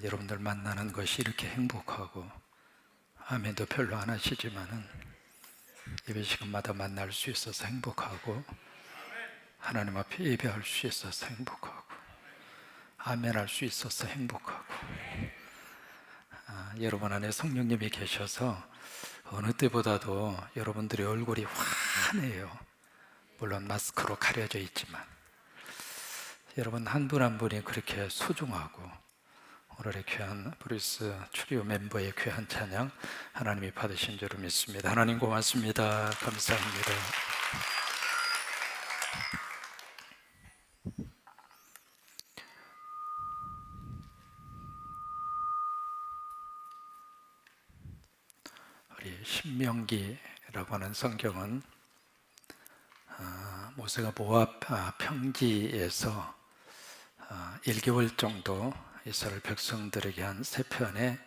여러분들 만나는 것이 이렇게 행복하고, 아멘도 별로 안 하시지만은 예배 시간마다 만날 수 있어서 행복하고, 하나님 앞에 예배할 수 있어서 행복하고, 아멘 할 수 있어서 행복하고, 여러분 안에 성령님이 계셔서 어느 때보다도 여러분들의 얼굴이 환해요. 물론 마스크로 가려져 있지만 여러분 한 분 한 분이 그렇게 소중하고, 오늘의 귀한 브루스 추리오 멤버의 귀한 찬양 하나님이 받으신 줄로 믿습니다. 하나님 고맙습니다. 감사합니다. 우리 신명기라고 하는 성경은 모세가 모압 평지에서 1개월 정도 이스라엘 백성들에게 한 3편의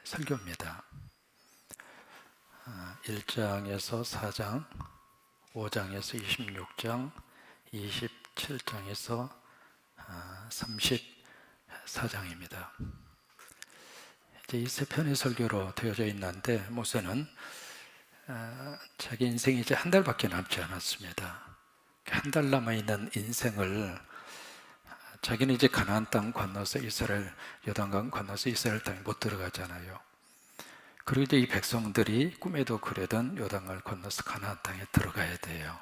설교입니다. 1장에서 4장, 5장에서 26장, 27장에서 34장입니다. 이제 이 3편의 설교로 되어져 있는데, 모세는 자기 인생이 이제 한 달밖에 남지 않았습니다. 한 달 남아있는 인생을 자기는 이제 가나안 땅 건너서 이스라엘, 요단강 건너서 이스라엘 땅에 못 들어가잖아요. 그리고 이제 이 백성들이 꿈에도 그려던 요단강을 건너서 가나안 땅에 들어가야 돼요.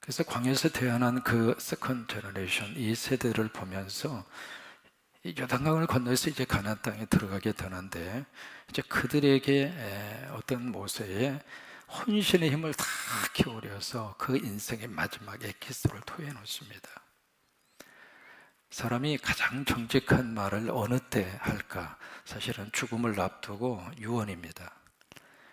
그래서 광야에서 태어난 그 세컨드 제너레이션, 이 세대를 보면서 이 요단강을 건너서 이제 가나안 땅에 들어가게 되는데, 이제 그들에게 어떤 모세의 혼신의 힘을 다 기울여서 그 인생의 마지막 엑기스를 토해 놓습니다. 사람이 가장 정직한 말을 어느 때 할까? 사실은 죽음을 앞두고 유언입니다.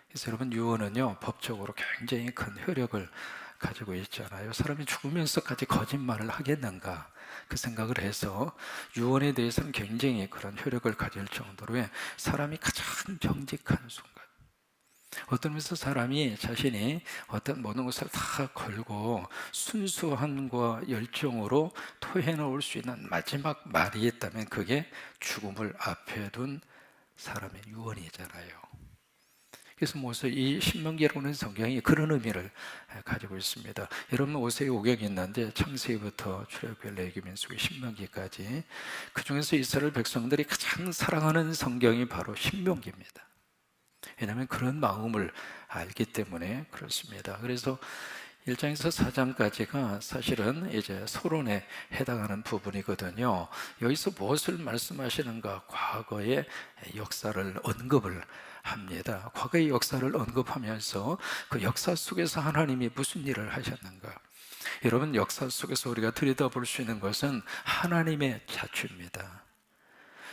그래서 여러분, 유언은요 법적으로 굉장히 큰 효력을 가지고 있잖아요. 사람이 죽으면서까지 거짓말을 하겠는가, 그 생각을 해서 유언에 대해서는 굉장히 그런 효력을 가질 정도로 사람이 가장 정직한 순간, 어떤 면에서 사람이 자신이 어떤 모든 것을 다 걸고 순수함과 열정으로 토해놓을 수 있는 마지막 말이 있다면 그게 죽음을 앞에 둔 사람의 유언이잖아요. 그래서 모세, 이 신명기라는 성경이 그런 의미를 가지고 있습니다. 여러분, 모세의 오경이 있는데 창세기부터 출애굽기, 레위기, 민수기, 신명기까지 그 중에서 이스라엘 백성들이 가장 사랑하는 성경이 바로 신명기입니다. 왜냐하면 그런 마음을 알기 때문에 그렇습니다. 그래서 1장에서 4장까지가 사실은 이제 서론에 해당하는 부분이거든요. 여기서 무엇을 말씀하시는가? 과거의 역사를 언급을 합니다. 과거의 역사를 언급하면서 그 역사 속에서 하나님이 무슨 일을 하셨는가? 여러분, 역사 속에서 우리가 들여다볼 수 있는 것은 하나님의 자취입니다.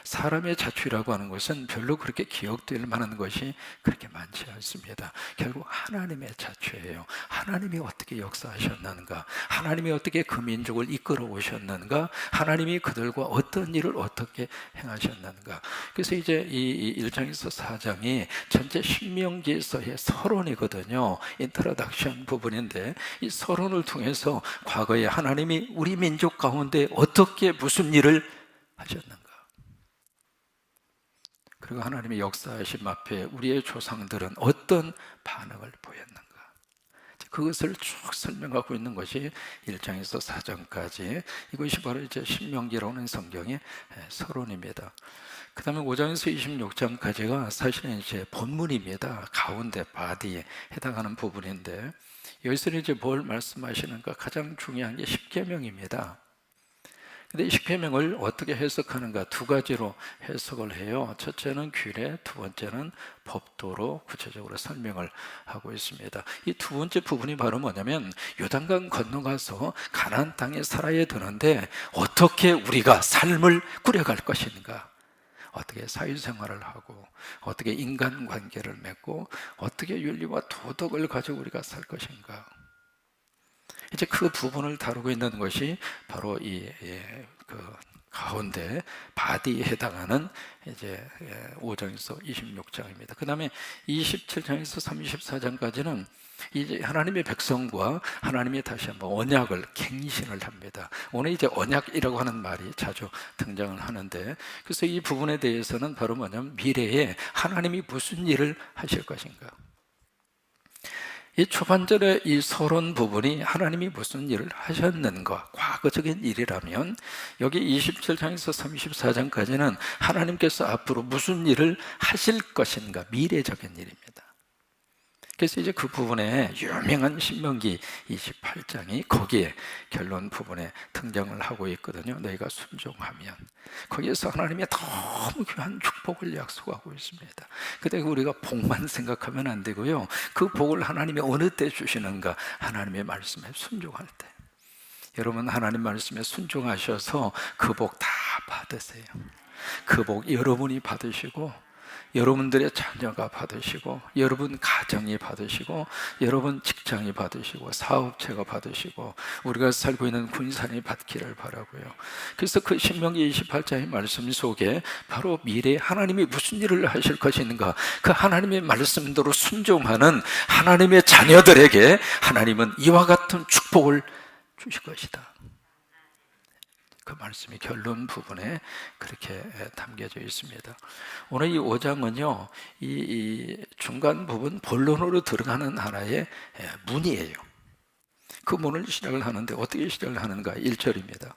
사람의 자취라고 하는 것은 별로 그렇게 기억될 만한 것이 그렇게 많지 않습니다. 결국 하나님의 자취예요. 하나님이 어떻게 역사하셨는가, 하나님이 어떻게 그 민족을 이끌어 오셨는가, 하나님이 그들과 어떤 일을 어떻게 행하셨는가. 그래서 이제 이 1장에서 4장이 전체 신명기에서의 서론이거든요. 인트로덕션 부분인데, 이 서론을 통해서 과거에 하나님이 우리 민족 가운데 어떻게 무슨 일을 하셨는가, 그리고 하나님의 역사하심 앞에 우리의 조상들은 어떤 반응을 보였는가, 그것을 쭉 설명하고 있는 것이 1장에서 4장까지, 이것이 바로 이제 신명기라는 성경의 서론입니다. 그 다음에 5장에서 26장까지가 사실은 이제 본문입니다. 가운데 바디에 해당하는 부분인데, 여기서는 이제 뭘 말씀하시는가? 가장 중요한 게 십계명입니다. 근데 이 십계명을 어떻게 해석하는가? 두 가지로 해석을 해요. 첫째는 규례, 두 번째는 법도로 구체적으로 설명을 하고 있습니다. 이 두 번째 부분이 바로 뭐냐면, 요단강 건너가서 가나안 땅에 살아야 되는데 어떻게 우리가 삶을 꾸려갈 것인가, 어떻게 사회생활을 하고, 어떻게 인간관계를 맺고, 어떻게 윤리와 도덕을 가지고 우리가 살 것인가, 이제 그 부분을 다루고 있는 것이 바로 이 가운데 바디에 해당하는 이제 5장에서 26장입니다. 그 다음에 27장에서 34장까지는 이제 하나님의 백성과 하나님이 다시 한번 언약을 갱신을 합니다. 오늘 이제 언약이라고 하는 말이 자주 등장을 하는데, 그래서 이 부분에 대해서는 바로 뭐냐면 미래에 하나님이 무슨 일을 하실 것인가, 이 초반절의 이 서론 부분이 하나님이 무슨 일을 하셨는가, 과거적인 일이라면 여기 27장에서 34장까지는 하나님께서 앞으로 무슨 일을 하실 것인가, 미래적인 일입니다. 그래서 이제 그 부분에 유명한 신명기 28장이 거기에 결론 부분에 등장을 하고 있거든요. 너희가 순종하면, 거기에서 하나님이 너무 귀한 축복을 약속하고 있습니다. 근데 우리가 복만 생각하면 안 되고요, 그 복을 하나님이 어느 때 주시는가, 하나님의 말씀에 순종할 때. 여러분, 하나님 말씀에 순종하셔서 그 복 다 받으세요. 그 복 여러분이 받으시고, 여러분들의 자녀가 받으시고, 여러분 가정이 받으시고, 여러분 직장이 받으시고, 사업체가 받으시고, 우리가 살고 있는 군산이 받기를 바라고요. 그래서 그 신명기 28장의 말씀 속에 바로 미래에 하나님이 무슨 일을 하실 것인가, 그 하나님의 말씀대로 순종하는 하나님의 자녀들에게 하나님은 이와 같은 축복을 주실 것이다. 그 말씀이 결론 부분에 그렇게 담겨져 있습니다. 오늘 이 5장은요, 이 중간 부분 본론으로 들어가는 하나의 문이에요. 그 문을 시작을 하는데 어떻게 시작을 하는가? 1절입니다.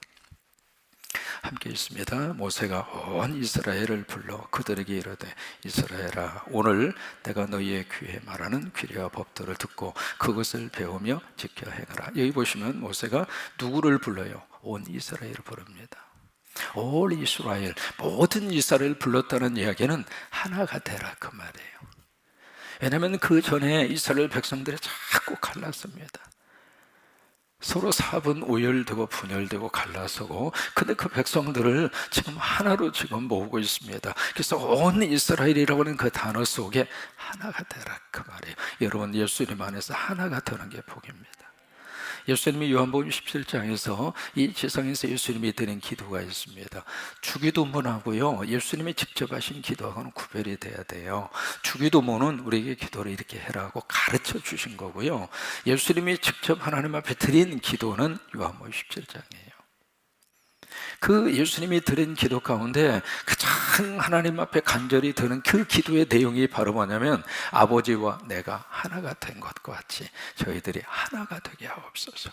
함께 있습니다. 모세가 온 이스라엘을 불러 그들에게 이르되, 이스라엘아, 오늘 내가 너희의 귀에 말하는 규례와 법도를 듣고 그것을 배우며 지켜 행하라. 여기 보시면 모세가 누구를 불러요? 온 이스라엘을 부릅니다. 올 이스라엘, 모든 이스라엘을 불렀다는 이야기는 하나가 되라, 그 말이에요. 왜냐하면 그 전에 이스라엘 백성들이 자꾸 갈랐습니다. 서로 사분 오열되고 분열되고 갈라서고, 근데 그 백성들을 지금 하나로 지금 모으고 있습니다. 그래서 온 이스라엘이라고 하는 그 단어 속에 하나가 되라, 그 말이에요. 여러분, 예수님 안에서 하나가 되는 게 복입니다. 예수님이 요한복음 17장에서 이 지상에서 예수님이 드린 기도가 있습니다. 주기도문하고요, 예수님이 직접 하신 기도하고는 구별이 돼야 돼요. 주기도문은 우리에게 기도를 이렇게 해라고 가르쳐 주신 거고요, 예수님이 직접 하나님 앞에 드린 기도는 요한복음 17장이에요. 그 예수님이 드린 기도 가운데 가장 하나님 앞에 간절히 드는 그 기도의 내용이 바로 뭐냐면, 아버지와 내가 하나가 된 것과 같이 저희들이 하나가 되게 하옵소서.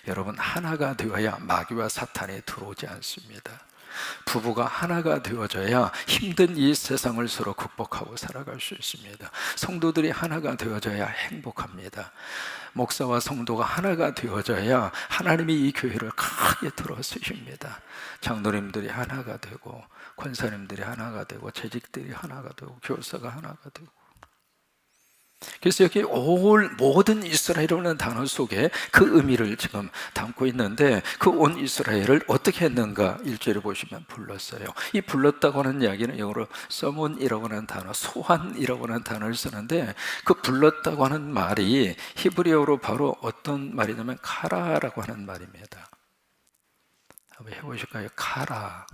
여러분, 하나가 되어야 마귀와 사탄이 들어오지 않습니다. 부부가 하나가 되어져야 힘든 이 세상을 서로 극복하고 살아갈 수 있습니다. 성도들이 하나가 되어져야 행복합니다. 목사와 성도가 하나가 되어져야 하나님이 이 교회를 크게 들어 쓰십니다. 장로님들이 하나가 되고, 권사님들이 하나가 되고, 재직들이 하나가 되고, 교사가 하나가 되고. 그래서 여기 올 모든 이스라엘이라는 단어 속에 그 의미를 지금 담고 있는데, 그 온 이스라엘을 어떻게 했는가 1절에 보시면 불렀어요. 이 불렀다고 하는 이야기는 영어로 서문이라고 하는 단어, 소환이라고 하는 단어를 쓰는데, 그 불렀다고 하는 말이 히브리어로 바로 어떤 말이냐면 카라라고 하는 말입니다. 한번 해보실까요? 카라.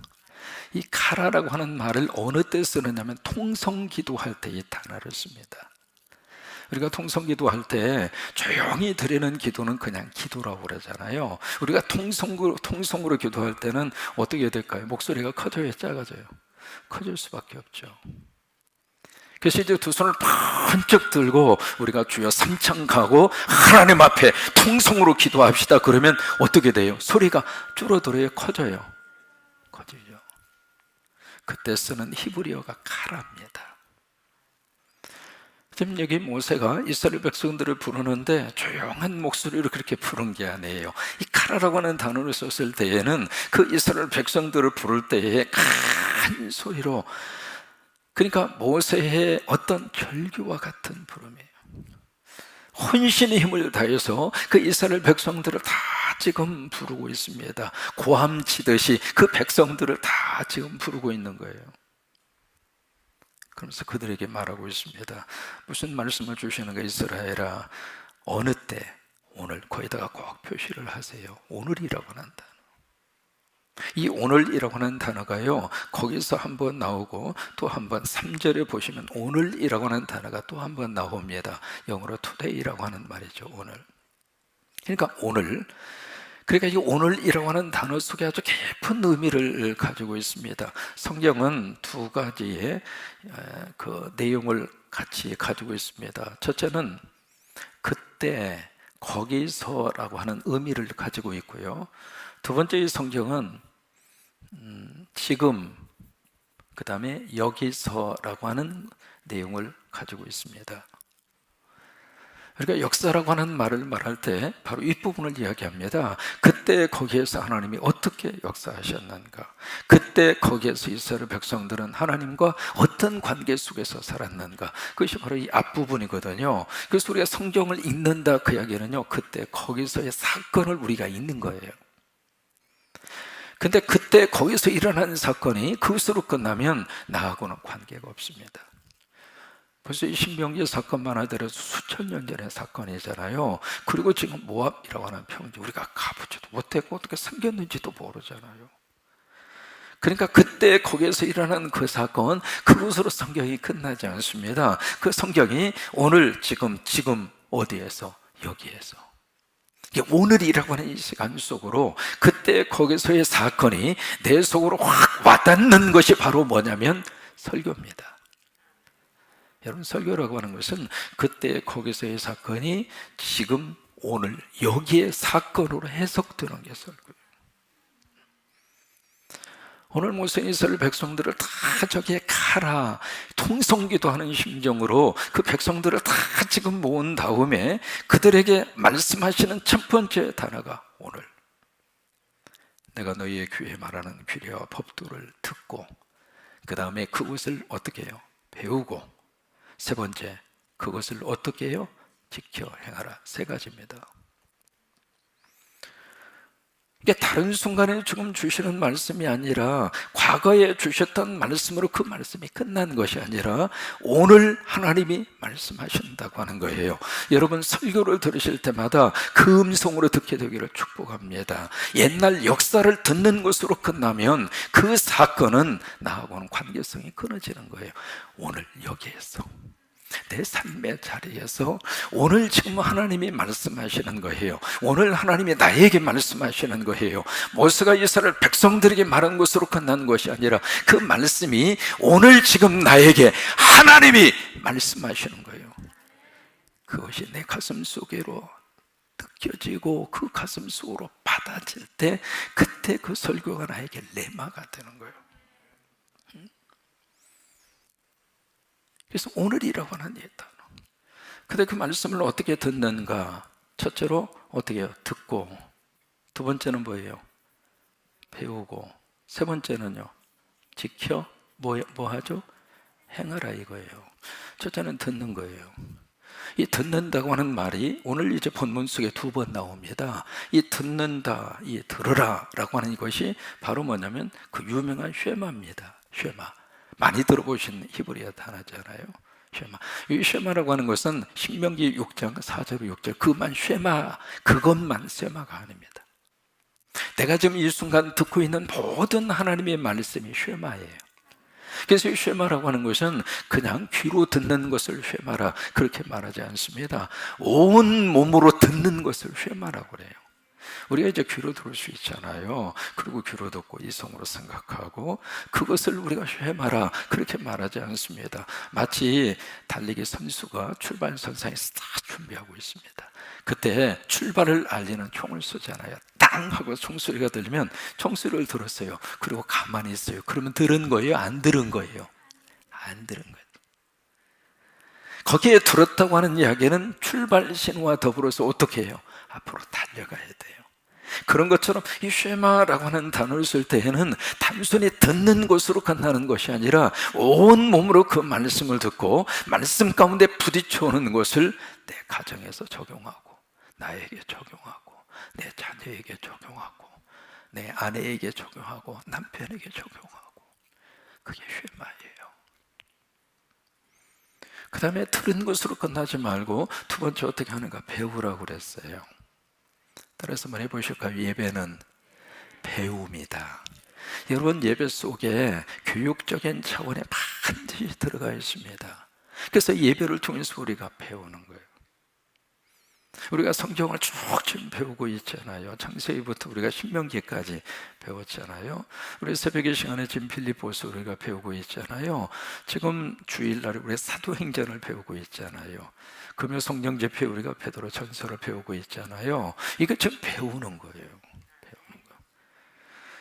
이 카라라고 하는 말을 어느 때 쓰느냐면 통성기도할 때 이 단어를 씁니다. 우리가 통성기도할 때 조용히 드리는 기도는 그냥 기도라고 그러잖아요. 우리가 통성으로 기도할 때는 어떻게 될까요? 목소리가 커져요, 작아져요? 커질 수밖에 없죠. 그래서 이제 두 손을 번쩍 들고 우리가 주여 삼창 가고 하나님 앞에 통성으로 기도합시다. 그러면 어떻게 돼요? 소리가 줄어들어요, 커져요? 커지죠. 그때 쓰는 히브리어가 카라입니다. 지금 여기 모세가 이스라엘 백성들을 부르는데 조용한 목소리로 그렇게 부른 게 아니에요. 이 카라라고 하는 단어를 썼을 때에는 그 이스라엘 백성들을 부를 때에 큰 소리로, 그러니까 모세의 어떤 절규와 같은 부름이에요. 혼신의 힘을 다해서 그 이스라엘 백성들을 다 지금 부르고 있습니다. 고함 치듯이 그 백성들을 다 지금 부르고 있는 거예요. 그러면서 그들에게 말하고 있습니다. 무슨 말씀을 주시는가? 이스라엘아, 어느 때, 오늘, 거기다가 꼭 표시를 하세요. 오늘이라고 한다. 이 오늘이라고 하는 단어가요, 거기서 한번 나오고 또 한번 3절에 보시면 오늘이라고 하는 단어가 또 한번 나옵니다. 영어로 today라고 하는 말이죠. 오늘. 그러니까 오늘, 그러니까 이 오늘이라고 하는 단어 속에 아주 깊은 의미를 가지고 있습니다. 성경은 두 가지의 그 내용을 같이 가지고 있습니다. 첫째는 그때 거기서라고 하는 의미를 가지고 있고요. 두 번째, 이 성경은 지금, 그 다음에 여기서라고 하는 내용을 가지고 있습니다. 그러니까 역사라고 하는 말을 말할 때 바로 이 부분을 이야기합니다. 그때 거기에서 하나님이 어떻게 역사하셨는가, 그때 거기에서 이스라엘 백성들은 하나님과 어떤 관계 속에서 살았는가, 그것이 바로 이 앞부분이거든요. 그래서 우리가 성경을 읽는다 그 이야기는요, 그때 거기서의 사건을 우리가 읽는 거예요. 근데 그때 거기서 일어난 사건이 그것으로 끝나면 나하고는 관계가 없습니다. 벌써 이 신명기 사건만 하더라도 수천 년 전의 사건이잖아요. 그리고 지금 모압이라고 하는 평지 우리가 가보지도 못했고 어떻게 생겼는지도 모르잖아요. 그러니까 그때 거기에서 일어난 그 사건, 그것으로 성경이 끝나지 않습니다. 그 성경이 오늘 지금 어디에서, 여기에서, 오늘이라고 하는 이 시간 속으로 그때 거기서의 사건이 내 속으로 확 와닿는 것이 바로 뭐냐면 설교입니다. 여러분, 설교라고 하는 것은 그때 거기서의 사건이 지금 오늘 여기에 사건으로 해석되는 게 설교예요. 오늘 모세 이스라엘 백성들을 다 저기에 가라, 통성기도 하는 심정으로 그 백성들을 다 지금 모은 다음에 그들에게 말씀하시는 첫 번째 단어가 오늘. 내가 너희의 귀에 말하는 규례와 법도를 듣고, 그 다음에 그것을 어떻게 해요? 배우고, 세 번째, 그것을 어떻게 해요? 지켜 행하라. 세 가지입니다. 이게 다른 순간에 지금 주시는 말씀이 아니라 과거에 주셨던 말씀으로 그 말씀이 끝난 것이 아니라 오늘 하나님이 말씀하신다고 하는 거예요. 여러분, 설교를 들으실 때마다 그 음성으로 듣게 되기를 축복합니다. 옛날 역사를 듣는 것으로 끝나면 그 사건은 나하고는 관계성이 끊어지는 거예요. 오늘 여기에서, 내 삶의 자리에서 오늘 지금 하나님이 말씀하시는 거예요. 오늘 하나님이 나에게 말씀하시는 거예요. 모세가 이스라엘 백성들에게 말한 것으로 끝난 것이 아니라 그 말씀이 오늘 지금 나에게 하나님이 말씀하시는 거예요. 그것이 내 가슴 속으로 느껴지고 그 가슴 속으로 받아질 때 그때 그 설교가 나에게 레마가 되는 거예요. 그래서 오늘이라고 하는 이 단어. 근데 그 말씀을 어떻게 듣는가? 첫째로 어떻게 해요? 듣고, 두 번째는 뭐예요? 배우고, 세 번째는요, 지켜, 뭐 하죠? 행하라 이거예요. 첫째는 듣는 거예요. 이 듣는다고 하는 말이 오늘 이제 본문 속에 두 번 나옵니다. 이 듣는다, 이 들으라 라고 하는 이것이 바로 뭐냐면 그 유명한 쉐마입니다. 쉐마. 많이 들어보신 히브리어 단어잖아요. 쉐마. 이 쉐마라고 하는 것은 신명기 6장 4절 6절 그만 쉐마, 그것만 쉐마가 아닙니다. 내가 지금 이 순간 듣고 있는 모든 하나님의 말씀이 쉐마예요. 그래서 이 쉐마라고 하는 것은 그냥 귀로 듣는 것을 쉐마라 그렇게 말하지 않습니다. 온 몸으로 듣는 것을 쉐마라고 그래요. 우리가 이제 귀로 들을 수 있잖아요. 그리고 귀로 듣고 이성으로 생각하고 그것을 우리가 쉐마라 그렇게 말하지 않습니다. 마치 달리기 선수가 출발선상에서 다 준비하고 있습니다. 그때 출발을 알리는 총을 쏘잖아요. 땅 하고 총소리가 들리면 총소리를 들었어요. 그리고 가만히 있어요. 그러면 들은 거예요? 안 들은 거예요? 안 들은 거예요. 거기에 들었다고 하는 이야기는 출발 신호와 더불어서 어떻게 해요? 앞으로 달려가야 돼요. 그런 것처럼 이 쉐마라고 하는 단어를 쓸 때에는 단순히 듣는 것으로 끝나는 것이 아니라 온 몸으로 그 말씀을 듣고 말씀 가운데 부딪혀오는 것을 내 가정에서 적용하고 나에게 적용하고 내 자녀에게 적용하고 내 아내에게 적용하고 남편에게 적용하고 그게 쉐마예요. 그 다음에 들은 것으로 끝나지 말고 두 번째 어떻게 하는가? 배우라고 그랬어요. 따라서 한번 해보실까요? 예배는 배움이다. 여러분, 예배 속에 교육적인 차원에 반드시 들어가 있습니다. 그래서 예배를 통해서 우리가 배우는 거예요. 우리가 성경을 쭉 지금 배우고 있잖아요. 창세기부터 우리가 신명기까지 배웠잖아요. 우리 새벽의 시간에 지금 빌립보서 우리가 배우고 있잖아요. 지금 주일날에 우리 사도행전을 배우고 있잖아요. 금요 성령 집회 우리가 베드로 전서를 배우고 있잖아요. 이거 지금 배우는 거예요.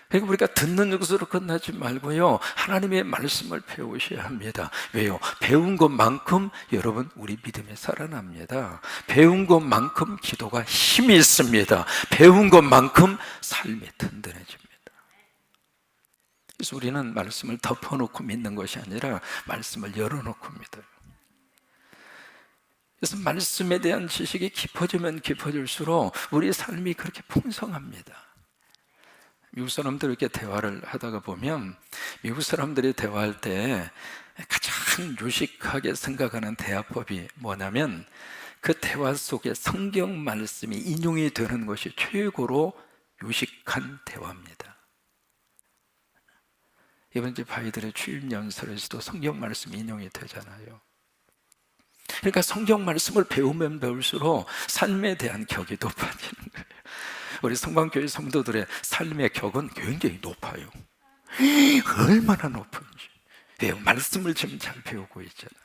그러니까 우리가 듣는 것으로 끝나지 말고요, 하나님의 말씀을 배우셔야 합니다. 왜요? 배운 것만큼 여러분 우리 믿음이 살아납니다. 배운 것만큼 기도가 힘이 있습니다. 배운 것만큼 삶이 든든해집니다. 그래서 우리는 말씀을 덮어놓고 믿는 것이 아니라 말씀을 열어놓고 믿어요. 그래서 말씀에 대한 지식이 깊어지면 깊어질수록 우리 삶이 그렇게 풍성합니다. 미국 사람들 이렇게 대화를 하다가 보면 미국 사람들이 대화할 때 가장 유식하게 생각하는 대화법이 뭐냐면 그 대화 속에 성경 말씀이 인용이 되는 것이 최고로 유식한 대화입니다. 이번 주 바이들의 취임 연설에서도 성경 말씀이 인용이 되잖아요. 그러니까 성경 말씀을 배우면 배울수록 삶에 대한 격이 높아지는 거예요. 우리 성방교회 성도들의 삶의 격은 굉장히 높아요. 얼마나 높은지. 왜요? 말씀을 지금 잘 배우고 있잖아요.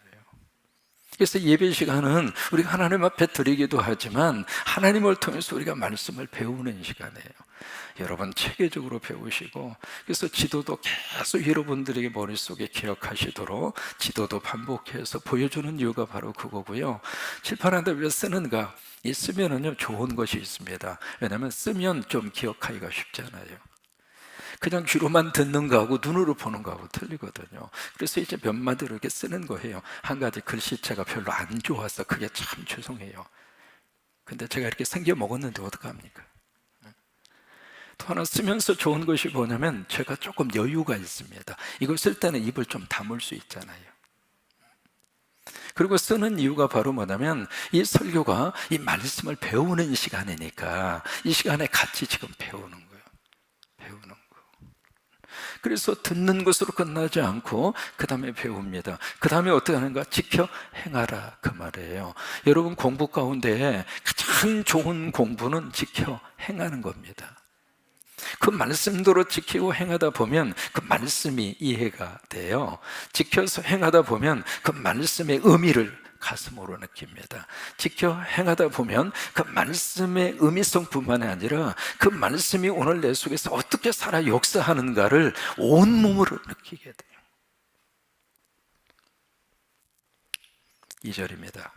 그래서 예배 시간은 우리가 하나님 앞에 드리기도 하지만 하나님을 통해서 우리가 말씀을 배우는 시간이에요. 여러분 체계적으로 배우시고, 그래서 지도도 계속 여러분들에게 머릿속에 기억하시도록 지도도 반복해서 보여주는 이유가 바로 그거고요. 칠판한데 왜 쓰는가? 이 쓰면은요 좋은 것이 있습니다. 왜냐하면 쓰면 좀 기억하기가 쉽잖아요. 그냥 귀로만 듣는 거하고 눈으로 보는 거하고 틀리거든요. 그래서 이제 몇 마디로 이렇게 쓰는 거예요. 한 가지 글씨체가 별로 안 좋아서 그게 참 죄송해요. 근데 제가 이렇게 생겨 먹었는데 어떡합니까? 또 하나 쓰면서 좋은 것이 뭐냐면 제가 조금 여유가 있습니다. 이걸 쓸 때는 입을 좀 다물 수 있잖아요. 그리고 쓰는 이유가 바로 뭐냐면 이 설교가 이 말씀을 배우는 시간이니까 이 시간에 같이 지금 배우는 거예요. 배우는 거. 그래서 듣는 것으로 끝나지 않고 그 다음에 배웁니다. 그 다음에 어떻게 하는가? 지켜 행하라, 그 말이에요. 여러분 공부 가운데 가장 좋은 공부는 지켜 행하는 겁니다. 그 말씀대로 지키고 행하다 보면 그 말씀이 이해가 돼요. 지켜서 행하다 보면 그 말씀의 의미를 가슴으로 느낍니다. 지켜 행하다 보면 그 말씀의 의미성뿐만 아니라 그 말씀이 오늘 내 속에서 어떻게 살아 역사하는가를 온몸으로 느끼게 돼요. 2절입니다.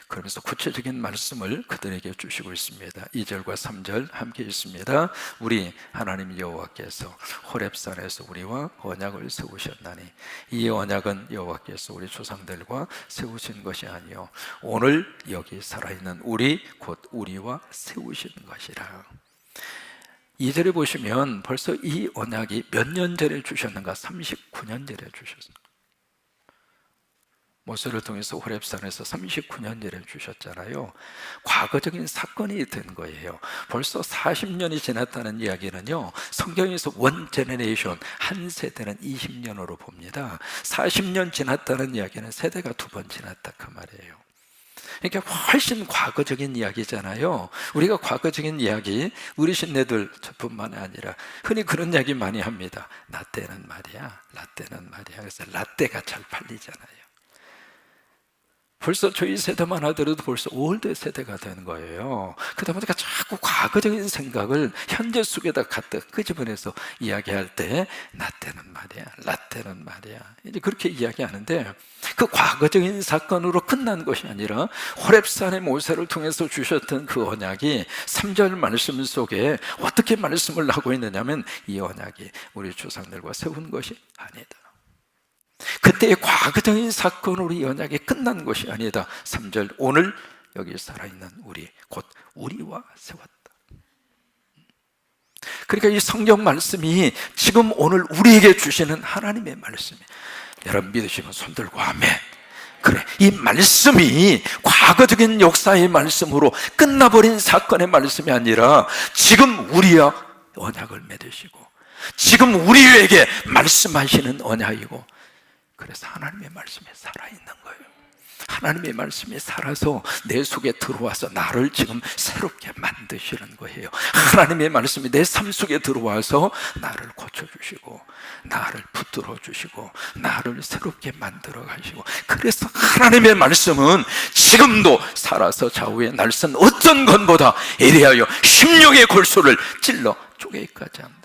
그러면서 구체적인 말씀을 그들에게 주시고 있습니다. 2절과 3절 함께 있습니다. 우리 하나님 여호와께서 호렙산에서 우리와 언약을 세우셨나니 이 언약은 여호와께서 우리 조상들과 세우신 것이 아니요 오늘 여기 살아있는 우리 곧 우리와 세우신 것이라. 2절에 보시면 벌써 이 언약이 몇 년 전에 주셨는가? 39년 전에 주셨습니다. 모세를 통해서 호렙산에서 39년 전에 주셨잖아요. 과거적인 사건이 된 거예요. 벌써 40년이 지났다는 이야기는요, 성경에서 원 제너레이션, 한 세대는 20년으로 봅니다. 40년 지났다는 이야기는 세대가 2번 지났다 그 말이에요. 그러니까 훨씬 과거적인 이야기잖아요. 우리가 과거적인 이야기, 우리 신내들 뿐만 아니라 흔히 그런 이야기 많이 합니다. 나 때는 말이야, 라떼는 말이야. 그래서 라떼가 잘 팔리잖아요. 벌써 저희 세대만 하더라도 벌써 올드 세대가 되는 거예요. 그러다 보니까 자꾸 과거적인 생각을 현재 속에다 갖다 끄집어내서 이야기할 때 나 때는 말이야, 라떼는 말이야, 이제 그렇게 이야기하는데 그 과거적인 사건으로 끝난 것이 아니라 호렙산의 모세를 통해서 주셨던 그 언약이 3절 말씀 속에 어떻게 말씀을 하고 있느냐면 이 언약이 우리 조상들과 세운 것이 아니다. 그때의 과거적인 사건으로 이 언약이 끝난 것이 아니다. 3절 오늘 여기 살아있는 우리 곧 우리와 세웠다. 그러니까 이 성경 말씀이 지금 오늘 우리에게 주시는 하나님의 말씀이에요. 여러분 믿으시면 손 들고 아멘. 그래, 이 말씀이 과거적인 역사의 말씀으로 끝나버린 사건의 말씀이 아니라 지금 우리와 언약을 맺으시고 지금 우리에게 말씀하시는 언약이고, 그래서 하나님의 말씀이 살아있는 거예요. 하나님의 말씀이 살아서 내 속에 들어와서 나를 지금 새롭게 만드시는 거예요. 하나님의 말씀이 내 삶 속에 들어와서 나를 고쳐주시고 나를 붙들어 주시고 나를 새롭게 만들어 가시고, 그래서 하나님의 말씀은 지금도 살아서 좌우에 날선 어떤 것보다 예리하여 심령의 골소를 찔러 쪼개기까지 한다.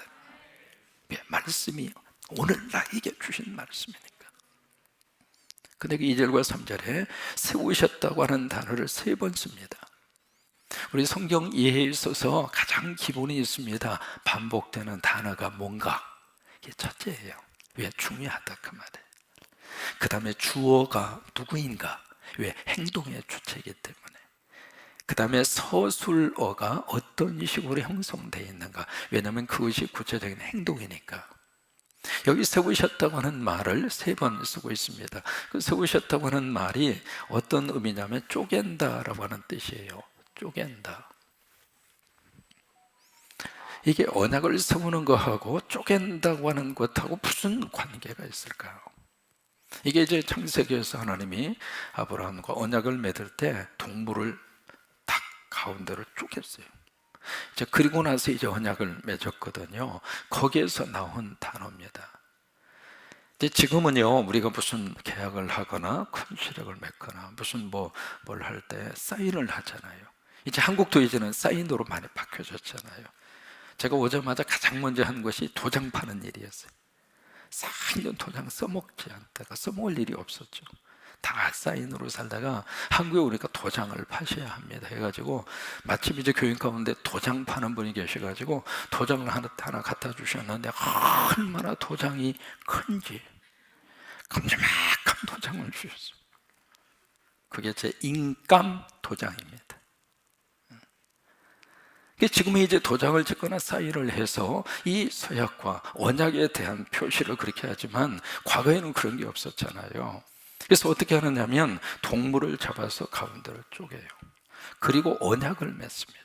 말씀이 오늘 나에게 주신 말씀이니까. 근데 그 2절과 3절에 세우셨다고 하는 단어를 3번 씁니다. 우리 성경 이해에 있어서 가장 기본이 있습니다. 반복되는 단어가 뭔가, 이게 첫째예요. 왜? 중요하다 그 말이에요. 그 다음에 주어가 누구인가, 왜? 행동의 주체이기 때문에. 그 다음에 서술어가 어떤 식으로 형성되어 있는가, 왜냐하면 그것이 구체적인 행동이니까. 여기 세우셨다고 하는 말을 3번 쓰고 있습니다. 그 세우셨다고 하는 말이 어떤 의미냐면 쪼갠다라고 하는 뜻이에요. 쪼갠다. 이게 언약을 세우는 것하고 쪼갠다고 하는 것하고 무슨 관계가 있을까요? 이게 이제 창세기에서 하나님이 아브라함과 언약을 맺을 때 동물을 딱 가운데로 쪼갰어요. 이제 그리고 나서 이제 언약을 맺었거든요. 거기에서 나온 단어입니다. 근데 지금은요, 우리가 무슨 계약을 하거나 컨트랙을 맺거나 무슨 뭘 할 때 사인을 하잖아요. 이제 한국도 이제는 사인으로 많이 바뀌어졌잖아요. 제가 오자마자 가장 먼저 한 것이 도장 파는 일이었어요. 4년 도장 써먹지 않다가 써먹을 일이 없었죠. 다 사인으로 살다가 한국에 오니까 도장을 파셔야 합니다 해가지고, 마침 이제 교인 가운데 도장 파는 분이 계셔가지고 도장을 하나 갖다 주셨는데 얼마나 도장이 큰지 큼지막한 도장을 주셨어요. 그게 제 인감 도장입니다. 지금은 이제 도장을 찍거나 사인을 해서 이 서약과 언약에 대한 표시를 그렇게 하지만 과거에는 그런 게 없었잖아요. 그래서 어떻게 하느냐면 동물을 잡아서 가운데를 쪼개요. 그리고 언약을 맺습니다.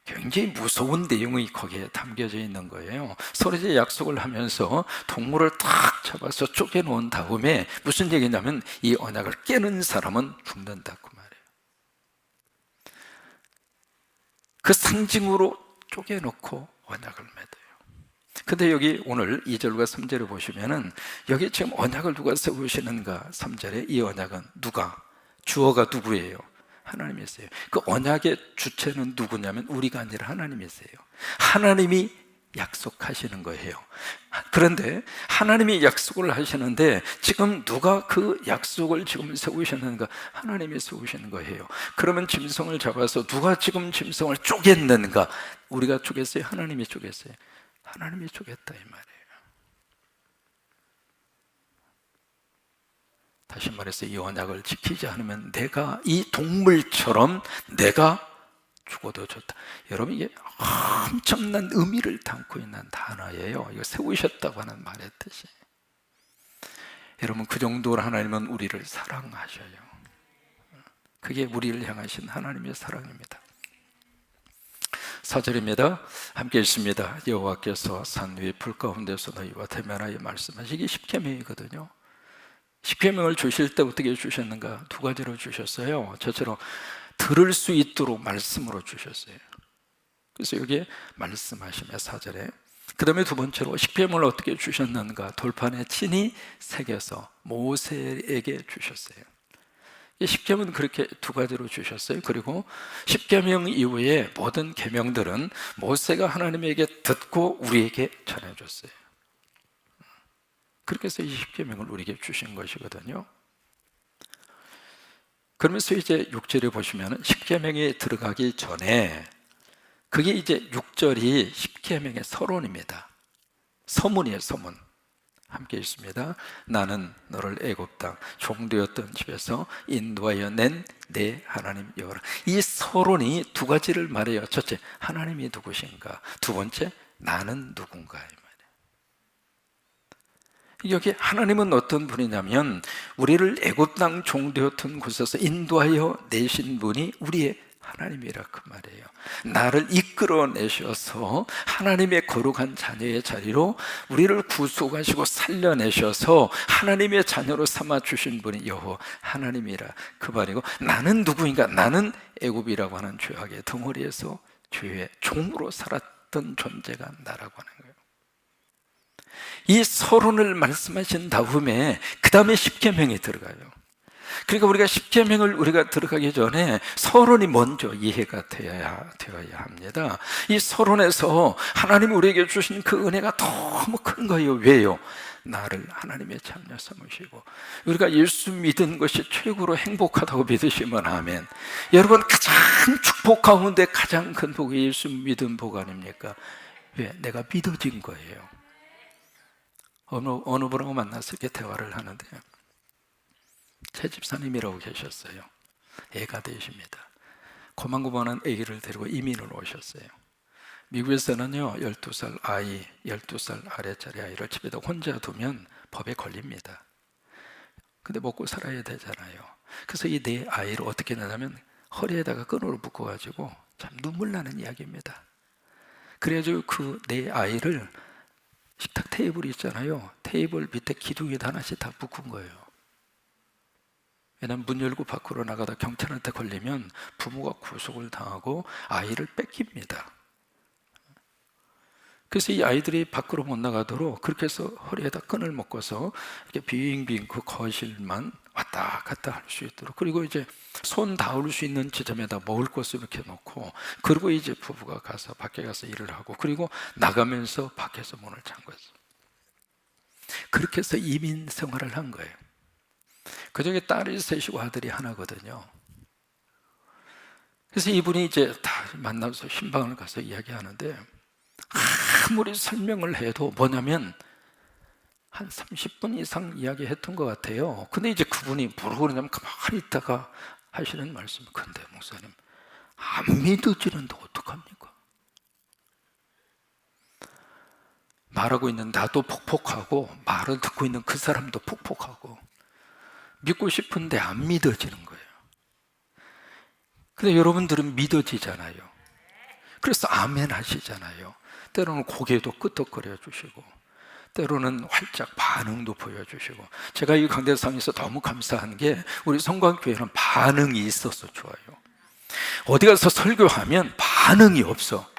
굉장히 무서운 내용이 거기에 담겨져 있는 거예요. 서로 이제 약속을 하면서 동물을 탁 잡아서 쪼개놓은 다음에 무슨 얘기냐면 이 언약을 깨는 사람은 죽는다 그 말이에요. 그 상징으로 쪼개놓고 언약을 맺어요. 근데 여기 오늘 2절과 3절을 보시면은 여기 지금 언약을 누가 세우시는가? 3절에 이 언약은 누가? 주어가 누구예요? 하나님이세요. 그 언약의 주체는 누구냐면 우리가 아니라 하나님이세요. 하나님이 약속하시는 거예요. 그런데 하나님이 약속을 하시는데 지금 누가 그 약속을 지금 세우셨는가? 하나님이 세우시는 거예요. 그러면 짐승을 잡아서 누가 지금 짐승을 쪼갰는가? 우리가 쪼갰어요? 하나님이 쪼갰어요? 하나님이 쪼갰다 이 말이에요. 다시 말해서 이 언약을 지키지 않으면 내가 이 동물처럼 내가 죽어도 좋다. 여러분 이게 엄청난 의미를 담고 있는 단어예요. 이거 세우셨다고 하는 말의 뜻이. 여러분 그 정도로 하나님은 우리를 사랑하셔요. 그게 우리를 향하신 하나님의 사랑입니다. 4절입니다. 함께 읽습니다. 여호와께서 산 위에 불 가운데서 너희와 대면하여 말씀하시기 10계명이거든요. 10계명을 주실 때 어떻게 주셨는가? 2가지로 주셨어요. 저처럼 들을 수 있도록 말씀으로 주셨어요. 그래서 여기에 말씀하시며 4절에, 그 다음에 2번째로 10계명을 어떻게 주셨는가? 돌판에 친히 새겨서 모세에게 주셨어요. 10계명은 그렇게 2가지로 주셨어요. 그리고 10계명 이후에 모든 계명들은 모세가 하나님에게 듣고 우리에게 전해줬어요. 그렇게 해서 이 10계명을 우리에게 주신 것이거든요. 그러면서 이제 6절에 보시면 10계명에 들어가기 전에, 그게 이제 6절이 10계명의 서론입니다. 서문이에요, 서문. 함께 읽습니다. 나는 너를 애굽 땅 종되었던 집에서 인도하여 낸 내 하나님 여호와라. 이 서론이 2가지를 말해요. 첫째, 하나님이 누구신가? 2번째, 나는 누군가. 여기 하나님은 어떤 분이냐면 우리를 애굽 땅 종되었던 곳에서 인도하여 내신 분이 우리의 하나님이라 그 말이에요. 나를 이끌어내셔서 하나님의 거룩한 자녀의 자리로 우리를 구속하시고 살려내셔서 하나님의 자녀로 삼아주신 분이 여호와 하나님이라 그 말이고, 나는 누구인가? 나는 애굽이라고 하는 죄악의 덩어리에서 죄의 종으로 살았던 존재가 나라고 하는 거예요. 이 서론을 말씀하신 다음에 그 다음에 십계명이 들어가요. 그러니까 우리가 십계명을 우리가 들어가기 전에 서론이 먼저 이해가 되어야 합니다. 이 서론에서 하나님이 우리에게 주신 그 은혜가 너무 큰 거예요. 왜요? 나를 하나님의 자녀 삼으시고, 우리가 예수 믿은 것이 최고로 행복하다고 믿으시면 아멘. 여러분, 가장 축복 가운데 가장 큰 복이 예수 믿은 복 아닙니까? 왜? 내가 믿어진 거예요. 어느 분하고 만나서 이렇게 대화를 하는데요, 제 집사님이라고 계셨어요. 애가 되십니다. 고만고만한 아기를 데리고 이민을 오셨어요. 미국에서는요 12살 아이, 12살 아래짜리 아이를 집에다 혼자 두면 법에 걸립니다. 근데 먹고 살아야 되잖아요. 그래서 이 네 아이를 어떻게 하냐면 허리에다가 끈으로 묶어가지고, 참 눈물 나는 이야기입니다. 그래가지고 그 네 아이를 식탁 테이블이 있잖아요. 테이블 밑에 기둥에다 하나씩 다 묶은 거예요. 왜냐하면 문 열고 밖으로 나가다 경찰한테 걸리면 부모가 구속을 당하고 아이를 뺏깁니다. 그래서 이 아이들이 밖으로 못 나가도록 그렇게 해서 허리에다 끈을 묶어서 이렇게 빙빙 그 거실만 왔다 갔다 할 수 있도록, 그리고 이제 손 닿을 수 있는 지점에다 먹을 것을 이렇게 놓고, 그리고 이제 부부가 가서 밖에 가서 일을 하고, 그리고 나가면서 밖에서 문을 잠궜어요. 그렇게 해서 이민 생활을 한 거예요. 그 중에 딸이 셋이고 아들이 하나거든요. 그래서 이분이 이제 다 만나서 신방을 가서 이야기하는데, 아무리 설명을 해도 뭐냐면 한 30분 이상 이야기했던 것 같아요. 근데 이제 그분이 뭐라고 그러냐면 가만히 있다가 하시는 말씀이, 근데 목사님 안 믿어지는데 어떡합니까? 말하고 있는 나도 폭폭하고 말을 듣고 있는 그 사람도 폭폭하고, 믿고 싶은데 안 믿어지는 거예요. 근데 여러분들은 믿어지잖아요. 그래서 아멘 하시잖아요. 때로는 고개도 끄덕거려 주시고, 때로는 활짝 반응도 보여주시고. 제가 이 강대상에서 너무 감사한 게, 우리 성광교회는 반응이 있어서 좋아요. 어디 가서 설교하면 반응이 없어.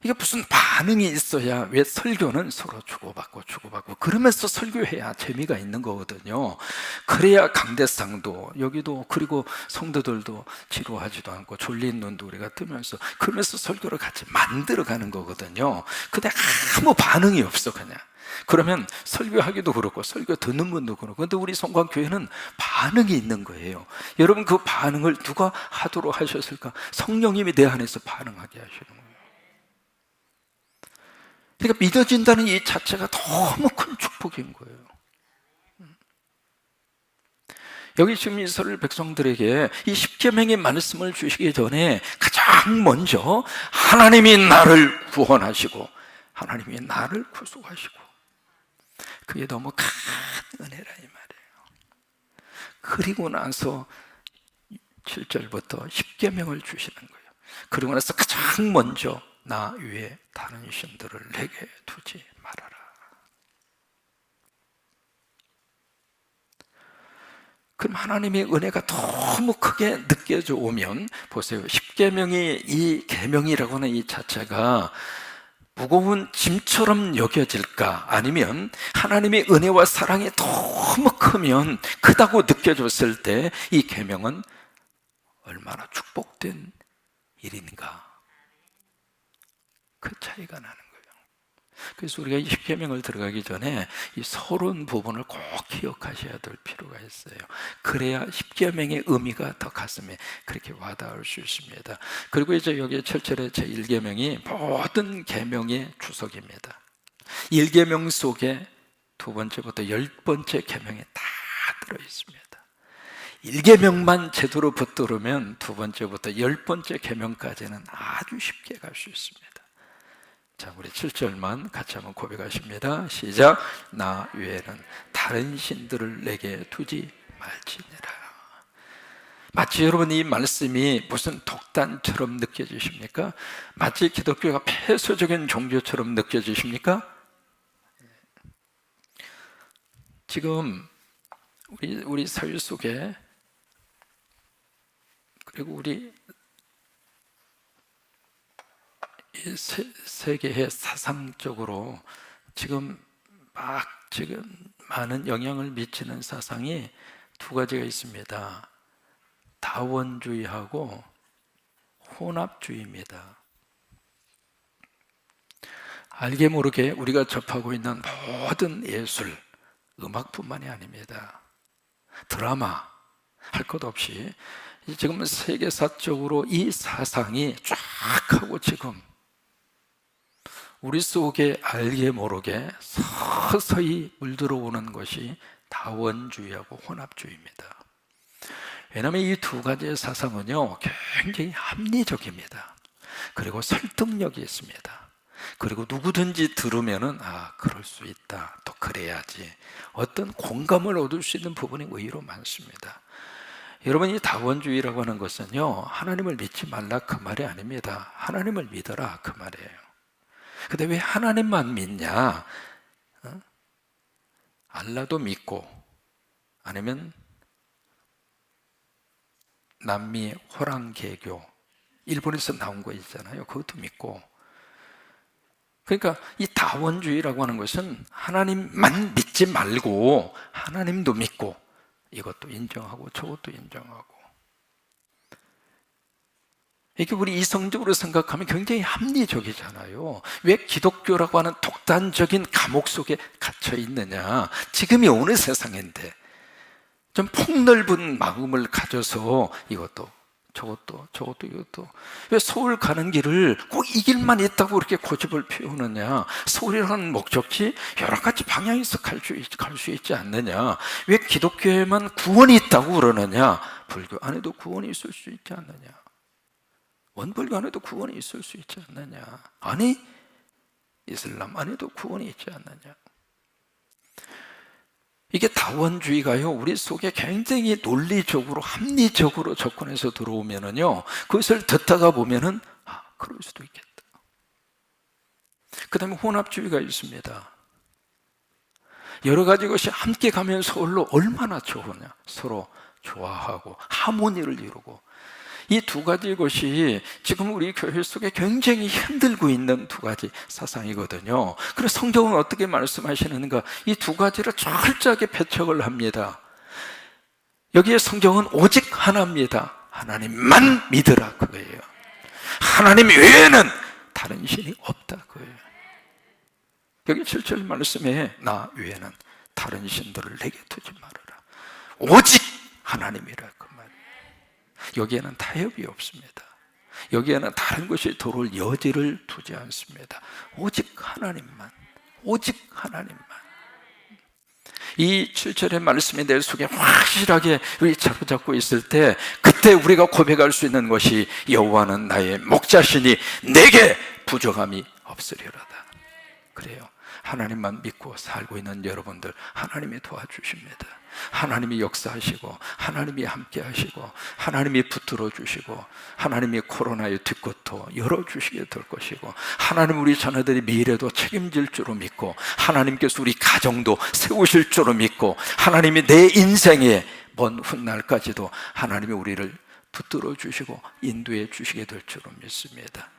이게 무슨 반응이 있어야, 왜 설교는 서로 주고받고 그러면서 설교해야 재미가 있는 거거든요. 그래야 강대상도 여기도, 그리고 성도들도 지루하지도 않고 졸린 눈도 우리가 뜨면서 그러면서 설교를 같이 만들어가는 거거든요. 근데 아무 반응이 없어 그냥. 그러면 설교하기도 그렇고 설교 듣는 분도 그렇고, 근데 우리 성광교회는 반응이 있는 거예요. 여러분, 그 반응을 누가 하도록 하셨을까? 성령님이 내 안에서 반응하게 하시는 거예요. 그러니까 믿어진다는 이 자체가 너무 큰 축복인 거예요. 여기 지금 이스라엘 백성들에게 이 십계명의 말씀을 주시기 전에 가장 먼저 하나님이 나를 구원하시고 하나님이 나를 구속하시고, 그게 너무 큰 은혜라 이 말이에요. 그리고 나서 7절부터 십계명을 주시는 거예요. 그리고 나서 가장 먼저 나 위에 다른 신들을 내게 두지 말아라. 그럼 하나님의 은혜가 너무 크게 느껴져 오면, 보세요. 십계명이, 이 계명이라고 하는 이 자체가 무거운 짐처럼 여겨질까? 아니면 하나님의 은혜와 사랑이 너무 크면, 크다고 느껴졌을 때 이 계명은 얼마나 축복된 일인가? 그 차이가 나는 거예요. 그래서 우리가 이 십계명을 들어가기 전에 이 서론 부분을 꼭 기억하셔야 될 필요가 있어요. 그래야 십계명의 의미가 더 가슴에 그렇게 와닿을 수 있습니다. 그리고 이제 여기 7절의 제1계명이 모든 계명의 주석입니다. 1계명 속에 두 번째부터 10번째 계명이 다 들어있습니다. 1계명만 제대로 붙들으면 두 번째부터 10번째 계명까지는 아주 쉽게 갈 수 있습니다. 자, 우리 7절만 같이 한번 고백하십니다. 시작. 나 외에는 다른 신들을 내게 두지 말지니라. 마치 여러분 이 말씀이 무슨 독단처럼 느껴지십니까? 마치 기독교가 폐쇄적인 종교처럼 느껴지십니까? 지금 우리 사회 속에, 그리고 우리 세계의 사상적으로 지금 많은 영향을 미치는 사상이 두 가지가 있습니다. 다원주의하고 혼합주의입니다. 알게 모르게 우리가 접하고 있는 모든 예술, 음악뿐만이 아닙니다. 드라마, 할 것 없이 지금 세계사적으로 이 사상이 쫙 하고 지금 우리 속에 알게 모르게 서서히 물들어오는 것이 다원주의하고 혼합주의입니다. 왜냐하면 이 두 가지의 사상은요, 굉장히 합리적입니다. 그리고 설득력이 있습니다. 그리고 누구든지 들으면은 그럴 수 있다, 또 그래야지, 어떤 공감을 얻을 수 있는 부분이 의외로 많습니다. 여러분, 이 다원주의라고 하는 것은요, 하나님을 믿지 말라 그 말이 아닙니다. 하나님을 믿어라 그 말이에요. 근데 왜 하나님만 믿냐? 알라도 믿고, 아니면 남미 호랑개교, 일본에서 나온 거 있잖아요. 그것도 믿고. 그러니까 이 다원주의라고 하는 것은 하나님만 믿지 말고 하나님도 믿고, 이것도 인정하고 저것도 인정하고. 이게 우리 이성적으로 생각하면 굉장히 합리적이잖아요. 왜 기독교라고 하는 독단적인 감옥 속에 갇혀 있느냐? 지금이 어느 세상인데 좀 폭넓은 마음을 가져서 이것도 저것도 이것도. 왜 서울 가는 길을 꼭 이 길만 있다고 그렇게 고집을 피우느냐? 서울이라는 목적지 여러 가지 방향에서 갈 수 있지 않느냐? 왜 기독교에만 구원이 있다고 그러느냐? 불교 안에도 구원이 있을 수 있지 않느냐? 원불교 안에도 구원이 있을 수 있지 않느냐? 아니, 이슬람 안에도 구원이 있지 않느냐? 이게 다원주의가요, 우리 속에 굉장히 논리적으로, 합리적으로 접근해서 들어오면은요, 그것을 듣다가 보면은, 그럴 수도 있겠다. 그 다음에 혼합주의가 있습니다. 여러 가지 것이 함께 가면 서로 얼마나 좋으냐. 서로 좋아하고, 하모니를 이루고. 이 두 가지 것이 지금 우리 교회 속에 굉장히 흔들고 있는 두 가지 사상이거든요. 그래서 성경은 어떻게 말씀하시는가? 이 두 가지를 철저하게 배척을 합니다. 여기에 성경은 오직 하나입니다. 하나님만 믿으라 그거예요. 하나님 외에는 다른 신이 없다 그거예요. 여기 7절 말씀에 나 외에는 다른 신들을 내게 두지 말아라. 오직 하나님이라 그 말. 여기에는 타협이 없습니다. 여기에는 다른 것이 들어올 여지를 두지 않습니다. 오직 하나님만, 오직 하나님만. 이 7절의 말씀이 내 속에 확실하게 우리 잡고 있을 때, 그때 우리가 고백할 수 있는 것이 여호와는 나의 목자시니 내게 부족함이 없으리로다. 그래요. 하나님만 믿고 살고 있는 여러분들, 하나님이 도와주십니다. 하나님이 역사하시고, 하나님이 함께 하시고, 하나님이 붙들어 주시고, 하나님이 코로나의 뒷것도 열어주시게 될 것이고, 하나님 우리 자녀들의 미래도 책임질 줄로 믿고, 하나님께서 우리 가정도 세우실 줄로 믿고, 하나님이 내 인생의 먼 훗날까지도 하나님이 우리를 붙들어 주시고 인도해 주시게 될 줄로 믿습니다.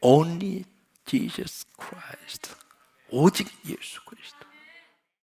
Only Jesus Christ. 오직 예수 그리스도.